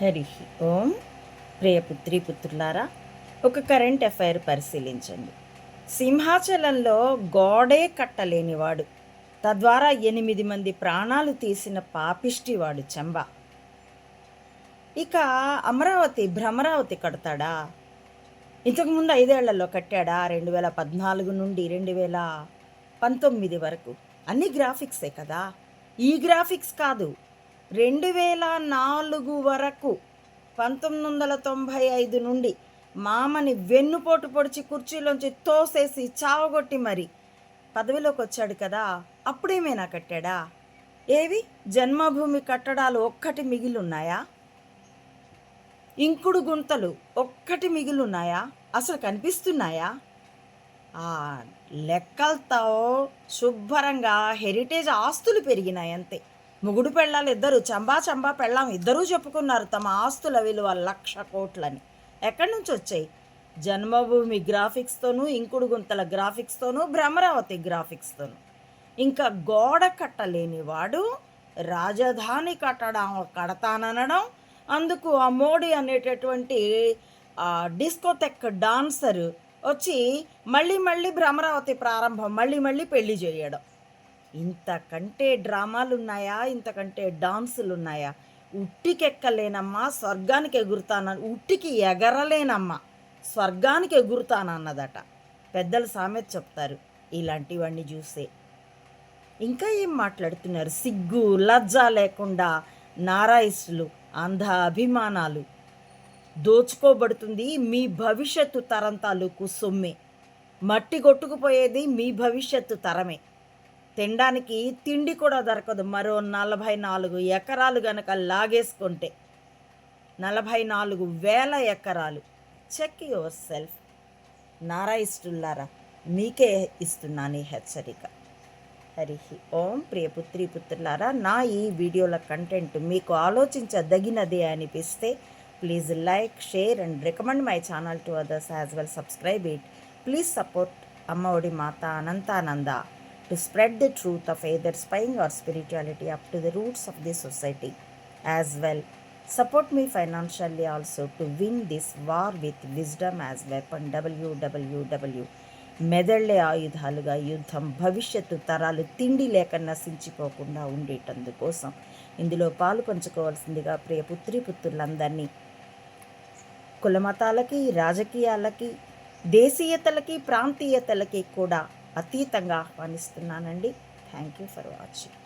హరి ఓం. ప్రియపుత్రి పుత్రులారా, ఒక current affair పరిశీలించండి. సింహాచలంలో గోడే కట్టలేనివాడు, తద్వారా 8 మంది ప్రాణాలు తీసిన పాపిష్టివాడు చెంబ. ఇక అమరావతి భ్రమరావతి కడతాడా? ఇంతకుముందు 5 ఏళ్లలో కట్టాడా? 2014 నుండి 2019 వరకు అన్ని గ్రాఫిక్సే కదా. ఈ గ్రాఫిక్స్ కాదు, 2004 వరకు, 1995 నుండి మామని వెన్నుపోటు పొడిచి కుర్చీలోంచి తోసేసి చావగొట్టి మరి పదవిలోకి వచ్చాడు కదా. అప్పుడేమైనా కట్టాడా? ఏవి జన్మభూమి కట్టడాలు ఒక్కటి మిగిలిన్నాయా? ఇంకుడు గుంతలు ఒక్కటి మిగిలిన్నాయా? అసలు కనిపిస్తున్నాయా? ఆ లెక్కలతో శుభ్రంగా హెరిటేజ్ ఆస్తులు పెరిగినాయి అంతే. మొగుడు పెళ్ళాలు ఇద్దరు, చంబా పెళ్ళాం ఇద్దరూ చెప్పుకున్నారు తమ ఆస్తుల విలువ 1,00,000 కోట్లని. ఎక్కడి నుంచి వచ్చాయి? జన్మభూమి గ్రాఫిక్స్తోనూ, ఇంకుడు గుంతల గ్రాఫిక్స్తోనూ, భ్రమరావతి గ్రాఫిక్స్తోనూ. ఇంకా గోడ కట్టలేని వాడు రాజధాని కడతాననడం, అందుకు ఆ మోడీ అనేటటువంటి డిస్కోటెక్ డాన్సర్ వచ్చి మళ్ళీ భ్రమరావతి ప్రారంభం, మళ్ళీ పెళ్లి చేయడం. ఇంతకంటే డ్రామాలున్నాయా? ఇంతకంటే డాన్సులున్నాయా? ఉట్టికెక్కలేనమ్మా స్వర్గానికి ఉట్టికి ఎగరలేనమ్మా స్వర్గానికి ఎగురుతానన్నదట. పెద్దలు సామెత చెప్తారు ఇలాంటివన్నీ చూసే. ఇంకా ఏం మాట్లాడుతున్నారు? సిగ్గు లజ్జ లేకుండా నారాయిస్టులు, అంధ అభిమానాలు. దోచుకోబడుతుంది మీ భవిష్యత్తు తరం తాలూకు సొమ్మే. మట్టి కొట్టుకుపోయేది మీ భవిష్యత్తు తరమే. తినడానికి తిండి కూడా దొరకదు. మరో 44 ఎకరాలు గనక లాగేసుకుంటే, 44,000 ఎకరాలు. Check your self. నారాయిస్తుల్లారా, మీకే ఇస్తున్నాను ఈ హెచ్చరిక. హరి ఓం. ప్రియపుత్రి పుత్రులారా, నా ఈ వీడియోల కంటెంట్ మీకు ఆలోచించదగినదే అనిపిస్తే please like, share and recommend my channel to others as well. Subscribe it. Please support అమ్మ ఒడి మాత Anantananda to spread the truth of either spying or spirituality up to the roots of the society as well. Support me financially also to win this war with wisdom as weapon. www. మెదళ్ళే ఆయుధాలుగా యుద్ధం. భవిష్యత్తు తరాలు తిండి లేక నశించిపోకుండా ఉండేటందుకోసం ఇందులో పాలు పంచుకోవాల్సిందిగా ప్రియపుత్రి పుత్రులందరినీ కులమతాలకి, రాజకీయాలకి, దేశీయతలకి, ప్రాంతీయతలకి కూడా అతీతంగా ఆహ్వానిస్తున్నానండి. Thank you for watching.